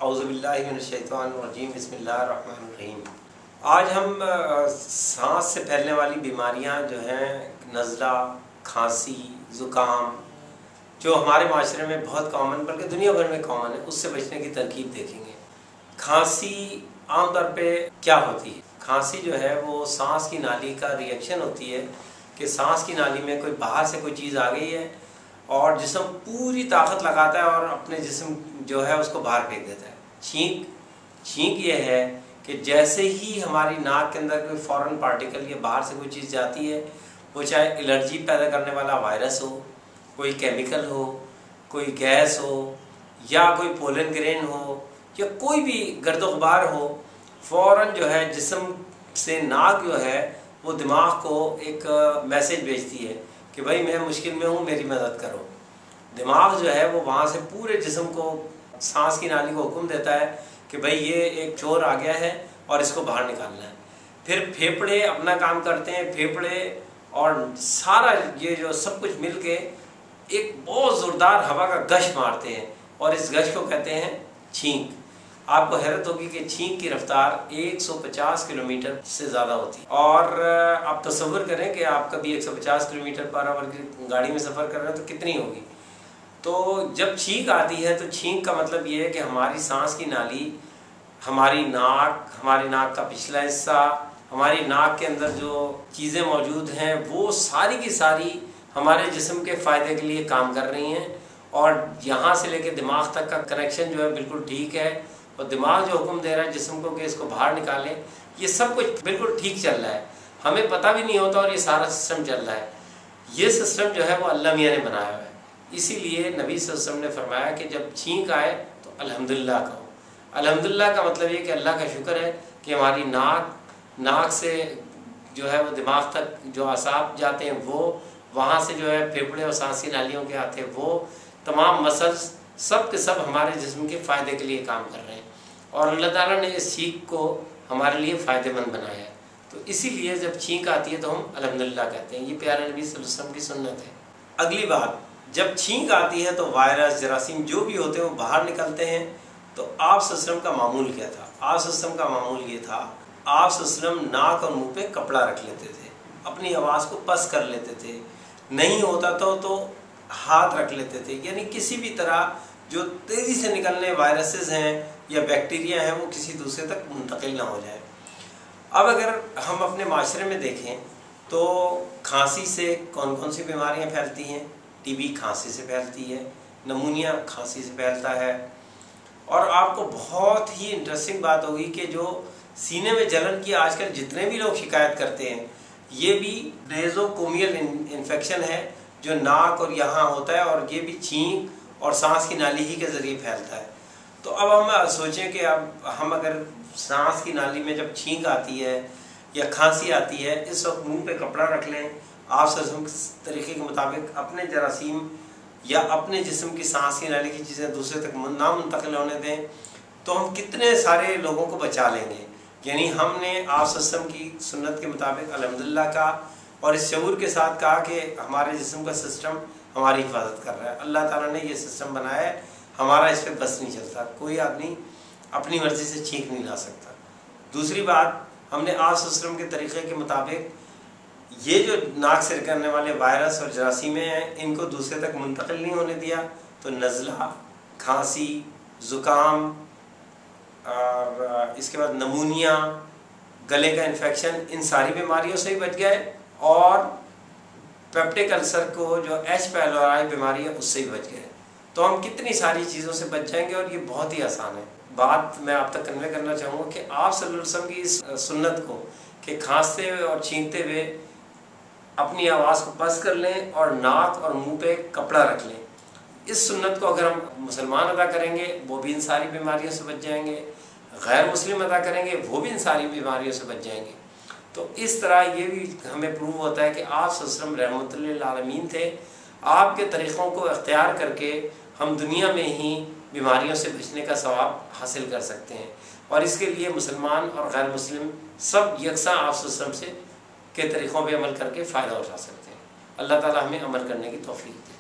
औज़ुबिल्लाहि मिनश्शैतानिर्रजीम बिस्मिल्लाहिर्रहमानिर्रहीम। आज हम सांस से फैलने वाली बीमारियां जो हैं नज़ला, खांसी, ज़ुकाम, जो हमारे माशरे में बहुत कॉमन बल्कि दुनिया भर में कॉमन है, उससे बचने की तरकीब देखेंगे। खांसी आमतौर पे क्या होती है? खांसी जो है वो सांस की नाली का रिएक्शन होती है कि सांस की नाली में कोई बाहर से कोई चीज़ आ गई है और जिस्म पूरी ताकत लगाता है और अपने जिस्म जो है उसको बाहर फेंक देता है। छींक ये है कि जैसे ही हमारी नाक के अंदर कोई फॉरेन पार्टिकल या बाहर से कोई चीज़ जाती है, वो चाहे एलर्जी पैदा करने वाला वायरस हो, कोई केमिकल हो, कोई गैस हो, या कोई पोलन ग्रेन हो, या कोई भी गर्द गुबार हो, फ़ौरन जो है जिस्म से नाक जो है वो दिमाग को एक मैसेज भेजती है कि भाई मैं मुश्किल में हूँ, मेरी मदद करो। दिमाग जो है वो वहाँ से पूरे जिस्म को, सांस की नाली को हुक्म देता है कि भाई ये एक चोर आ गया है और इसको बाहर निकालना है। फिर फेफड़े अपना काम करते हैं, फेफड़े और सारा ये जो सब कुछ मिल के एक बहुत ज़ोरदार हवा का गश मारते हैं और इस गश को कहते हैं छींक। आपको हैरत होगी कि छींक की रफ्तार 150 किलोमीटर से ज़्यादा होती है। और आप तसव्वुर करें कि आप कभी 150 किलोमीटर पर आवर की गाड़ी में सफ़र कर रहे हैं तो कितनी होगी। तो जब छींक आती है तो छींक का मतलब ये है कि हमारी सांस की नाली, हमारी नाक का पिछला हिस्सा, हमारी नाक के अंदर जो चीज़ें मौजूद हैं वो सारी की सारी हमारे जिस्म के फ़ायदे के लिए काम कर रही हैं और यहाँ से लेके दिमाग तक का कनेक्शन जो है बिल्कुल ठीक है और दिमाग जो हुक्म दे रहा है जिस्म को कि इसको बाहर निकालें, ये सब कुछ बिल्कुल ठीक चल रहा है। हमें पता भी नहीं होता और ये सारा सिस्टम चल रहा है। ये सिस्टम जो है वो अल्लाह मियाँ ने बनाया हुआ है। इसीलिए नबी सल्लल्लाहु अलैहि वसल्लम ने फरमाया कि जब छींक आए तो अल्हम्दुलिल्लाह कहो। अल्हम्दुलिल्लाह का मतलब ये कि अल्लाह का शुक्र है कि हमारी नाक से जो है वो दिमाग तक जो आसाब जाते हैं वो, वहाँ से जो है फेफड़े और सांसी नालियों के आते हैं वो, तमाम मसल्स सब के सब हमारे जिस्म के फ़ायदे के लिए काम कर रहे हैं और अल्लाह ताला ने इस छींक को हमारे लिए फ़ायदेमंद बनाया है। तो इसीलिए जब छींक आती है तो हम अल्हम्दुलिल्लाह कहते हैं। ये प्यारे नबी सल्लल्लाहु अलैहि वसल्लम की सुन्नत है। अगली बात, जब छींक आती है तो वायरस, जरासीम जो भी होते हैं वो बाहर निकलते हैं। तो आप सल्लल्लाहु अलैहि वसल्लम का मामूल क्या था? आप सल्लल्लाहु अलैहि वसल्लम का मामूल ये था, आप सल्लल्लाहु अलैहि वसल्लम नाक और मुंह पे कपड़ा रख लेते थे, अपनी आवाज़ को पस कर लेते थे, नहीं होता तो हाथ रख लेते थे, यानी किसी भी तरह जो तेज़ी से निकलने वायरसेस हैं या बैक्टीरिया हैं वो किसी दूसरे तक मुंतकिल ना हो जाए। अब अगर हम अपने माशरे में देखें तो खांसी से कौन कौन सी बीमारियां फैलती हैं? टीबी खांसी से फैलती है, नमूनिया खांसी से फैलता है। और आपको बहुत ही इंटरेस्टिंग बात होगी कि जो सीने में जलन की आजकल जितने भी लोग शिकायत करते हैं, ये भी नेज़ोकोमियल इन्फेक्शन है जो नाक और यहाँ होता है और ये भी छींक और सांस की नाली ही के ज़रिए फैलता है। तो अब हम सोचें कि अब हम अगर सांस की नाली में जब छींक आती है या खांसी आती है, इस वक्त मुंह पे कपड़ा रख लें, आप सब तरीके के मुताबिक अपने जरासीम या अपने जिस्म की सांस की नाली की चीज़ें दूसरे तक ना मुंतकिल होने दें, तो हम कितने सारे लोगों को बचा लेंगे। यानी हमने आप सल्लम की सुन्नत के मुताबिक अल्हम्दुलिल्लाह का और इस शऊर के साथ कहा कि हमारे जिस्म का सिस्टम हमारी हिफाजत कर रहा है। अल्लाह ताला ने ये सिस्टम बनाया है, हमारा इस पर बस नहीं चलता, कोई आदमी अपनी मर्ज़ी से छींक नहीं ला सकता। दूसरी बात, हमने आप सल्लम के तरीक़े के मुताबिक ये जो नाक से निकलने वाले वायरस और जरासीमें हैं इनको दूसरे तक मुंतकिल नहीं होने दिया। तो नज़ला, खांसी, ज़ुकाम और इसके बाद नमूनिया, गले का इन्फेक्शन, इन सारी बीमारियों से भी बच गए और पेप्टिक अल्सर को जो H. pylori बीमारी है उससे भी बच गए। तो हम कितनी सारी चीज़ों से बच जाएंगे और ये बहुत ही आसान है। बात मैं आप तक कन्वे करना चाहूँगा कि आप सल्लल्लाहु अलैहि वसल्लम की इस सुन्नत को कि खांसते हुए और छींकते हुए अपनी आवाज़ को पस कर लें और नाक और मुंह पे कपड़ा रख लें, इस सुन्नत को अगर हम मुसलमान अदा करेंगे वो भी इन सारी बीमारियों से बच जाएंगे, गैर मुस्लिम अदा करेंगे वो भी इन सारी बीमारियों से बच जाएंगे। तो इस तरह ये भी हमें प्रूव होता है कि आप सल्लल्लाहु अलैहि वसल्लम रहमतुल लिल आलमीन थे। आपके तरीक़ों को इख्तियार करके हम दुनिया में ही बीमारियों से बचने का सवाब हासिल कर सकते हैं और इसके लिए मुसलमान और गैर मुस्लिम सब यकसा आप सल्लल्लाहु अलैहि वसल्लम से के तरीक़ों पर अमल करके फ़ायदा उठा सकते हैं। अल्लाह ताला हमें अमल करने की तौफ़ीक़ दे।